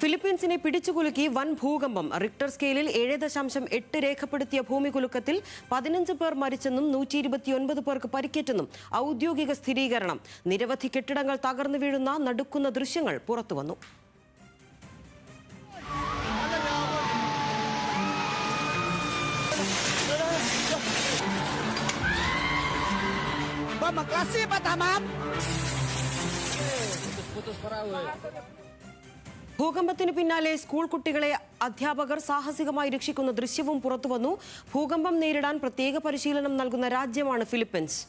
ഫിലിപ്പീൻസിനെ പിടിച്ചുകുലുക്കി വൻ ഭൂകമ്പം. റിക്ടർ സ്കെയിലിൽ 7.8 രേഖപ്പെടുത്തിയ ഭൂമികുലുക്കത്തിൽ 15 പേർ മരിച്ചെന്നും 129 പേർക്ക് പരിക്കേറ്റെന്നും ഔദ്യോഗിക സ്ഥിരീകരണം. നിരവധി കെട്ടിടങ്ങൾ തകർന്നു വീഴുന്ന നടുക്കുന്ന ദൃശ്യങ്ങൾ പുറത്തുവന്നു. ഭൂകമ്പത്തിന് പിന്നാലെ സ്കൂൾ കുട്ടികളെ അധ്യാപകർ സാഹസികമായി രക്ഷിക്കുന്ന ദൃശ്യവും പുറത്തുവന്നു. ഭൂകമ്പം നേരിടാൻ പ്രത്യേക പരിശീലനം നൽകുന്ന രാജ്യമാണ് ഫിലിപ്പീൻസ്.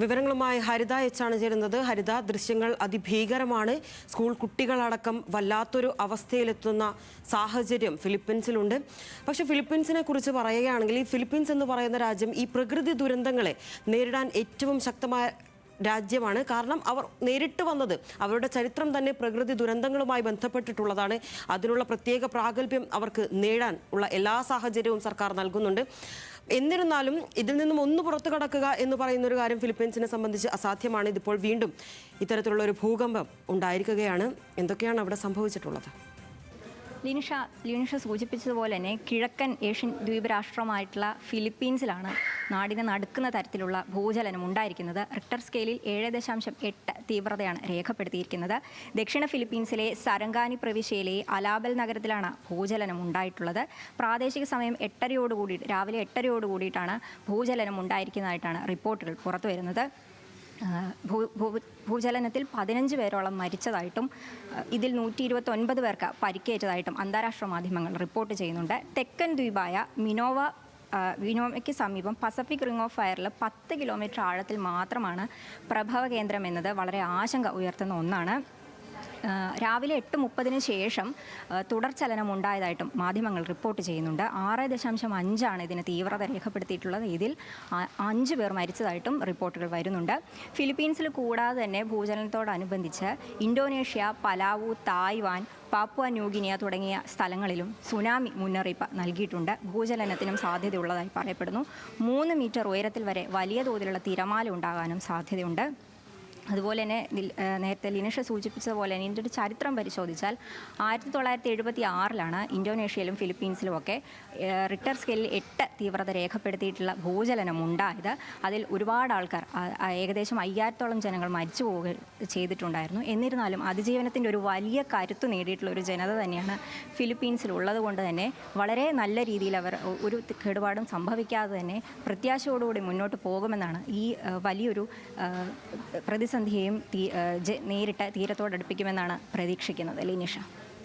വിവരങ്ങളുമായി ഹരിത എച്ചാണ് ചേരുന്നത്. ഹരിത, ദൃശ്യങ്ങൾ അതിഭീകരമാണ്. സ്കൂൾ കുട്ടികളടക്കം വല്ലാത്തൊരു അവസ്ഥയിലെത്തുന്ന സാഹചര്യം ഫിലിപ്പീൻസിലുണ്ട്. പക്ഷെ ഫിലിപ്പീൻസിനെ കുറിച്ച് പറയുകയാണെങ്കിൽ, ഈ ഫിലിപ്പീൻസ് എന്ന് പറയുന്ന രാജ്യം ഈ പ്രകൃതി ദുരന്തങ്ങളെ നേരിടാൻ ഏറ്റവും ശക്തമായ രാജ്യമാണ്. കാരണം അവർ നേരിട്ട് വന്നത്, അവരുടെ ചരിത്രം തന്നെ പ്രകൃതി ദുരന്തങ്ങളുമായി ബന്ധപ്പെട്ടിട്ടുള്ളതാണ്. അതിനുള്ള പ്രത്യേക പ്രാഗൽഭ്യം അവർക്ക് നേടാൻ ഉള്ള എല്ലാ സാഹചര്യവും സർക്കാർ നൽകുന്നുണ്ട്. എന്നിരുന്നാലും ഇതിൽ നിന്നും ഒന്ന് പുറത്തു കടക്കുക എന്ന് പറയുന്ന ഒരു കാര്യം ഫിലിപ്പീൻസിനെ സംബന്ധിച്ച് അസാധ്യമാണ്. ഇതിപ്പോൾ വീണ്ടും ഇത്തരത്തിലുള്ള ഒരു ഭൂകമ്പം ഉണ്ടായിരിക്കുകയാണ്. എന്തൊക്കെയാണ് അവിടെ സംഭവിച്ചിട്ടുള്ളത്? ലിനിഷ സൂചിപ്പിച്ചതുപോലെ തന്നെ കിഴക്കൻ ഏഷ്യൻ ദ്വീപ് രാഷ്ട്രമായിട്ടുള്ള ഫിലിപ്പീൻസിലാണ് നാടിനെ നടുക്കുന്ന തരത്തിലുള്ള ഭൂചലനം ഉണ്ടായിരിക്കുന്നത്. റിക്ടർ സ്കെയിലിൽ 7.8 തീവ്രതയാണ് രേഖപ്പെടുത്തിയിരിക്കുന്നത്. ദക്ഷിണ ഫിലിപ്പീൻസിലെ സരങ്കാനി പ്രവിശ്യയിലെ അലാബൽ നഗരത്തിലാണ് ഭൂചലനം ഉണ്ടായിട്ടുള്ളത്. പ്രാദേശിക സമയം രാവിലെ 8:30 കൂടിയിട്ടാണ് ഭൂചലനം ഉണ്ടായിരിക്കുന്നതായിട്ടാണ് റിപ്പോർട്ടുകൾ പുറത്തു വരുന്നത്. ഭൂചലനത്തിൽ 15 പേരോളം മരിച്ചതായിട്ടും ഇതിൽ 129 പേർക്ക് പരിക്കേറ്റതായിട്ടും അന്താരാഷ്ട്ര മാധ്യമങ്ങൾ റിപ്പോർട്ട് ചെയ്യുന്നുണ്ട്. തെക്കൻ ദ്വീപായ മിനോവയ്ക്ക് സമീപം പസഫിക് റിംഗ് ഓഫ് ഫയറിൽ 10 കിലോമീറ്റർ ആഴത്തിൽ മാത്രമാണ് പ്രഭവ കേന്ദ്രം എന്നത് വളരെ ആശങ്ക ഉയർത്തുന്ന ഒന്നാണ്. രാവിലെ 8:30 ശേഷം തുടർചലനം ഉണ്ടായതായിട്ടും മാധ്യമങ്ങൾ റിപ്പോർട്ട് ചെയ്യുന്നുണ്ട്. 6.5 ഇതിന് തീവ്രത രേഖപ്പെടുത്തിയിട്ടുള്ളത്. ഇതിൽ 5 പേർ മരിച്ചതായിട്ടും റിപ്പോർട്ടുകൾ വരുന്നുണ്ട്. ഫിലിപ്പീൻസിൽ കൂടാതെ തന്നെ ഭൂചലനത്തോടനുബന്ധിച്ച് Indonesia, Palau, Taiwan, Papua New Guinea തുടങ്ങിയ സ്ഥലങ്ങളിലും സുനാമി മുന്നറിയിപ്പ് നൽകിയിട്ടുണ്ട്. ഭൂചലനത്തിനും സാധ്യതയുള്ളതായി പറയപ്പെടുന്നു. 3 മീറ്റർ ഉയരത്തിൽ വരെ വലിയ തോതിലുള്ള തിരമാല ഉണ്ടാകാനും സാധ്യതയുണ്ട്. അതുപോലെ തന്നെ നേരത്തെ ലിനിഷ സൂചിപ്പിച്ചതുപോലെ തന്നെ ഇതിൻ്റെ ഒരു ചരിത്രം പരിശോധിച്ചാൽ 1976 ഇന്തോനേഷ്യയിലും ഫിലിപ്പീൻസിലുമൊക്കെ റിക്ടർ സ്കെയിലിൽ 8 തീവ്രത രേഖപ്പെടുത്തിയിട്ടുള്ള ഭൂചലനം ഉണ്ടായത്. അതിൽ ഒരുപാട് ആൾക്കാർ, ഏകദേശം 5000-ഓളം ജനങ്ങൾ മരിച്ചു പോവുക ചെയ്തിട്ടുണ്ടായിരുന്നു. എന്നിരുന്നാലും അതിജീവനത്തിൻ്റെ ഒരു വലിയ കരുത്ത് നേടിയിട്ടുള്ള ഒരു ജനത തന്നെയാണ് ഫിലിപ്പീൻസിലുള്ളത് കൊണ്ട് തന്നെ വളരെ നല്ല രീതിയിൽ അവർ ഒരു കേടുപാടും സംഭവിക്കാതെ തന്നെ പ്രത്യാശയോടുകൂടി മുന്നോട്ട് പോകുമെന്നാണ് ഈ വലിയൊരു പ്രതിസന്ധിയെയും നേരിട്ട് തീരത്തോടടുപ്പിക്കുമെന്നാണ് പ്രതീക്ഷിക്കുന്നത്. ലിനിഷ.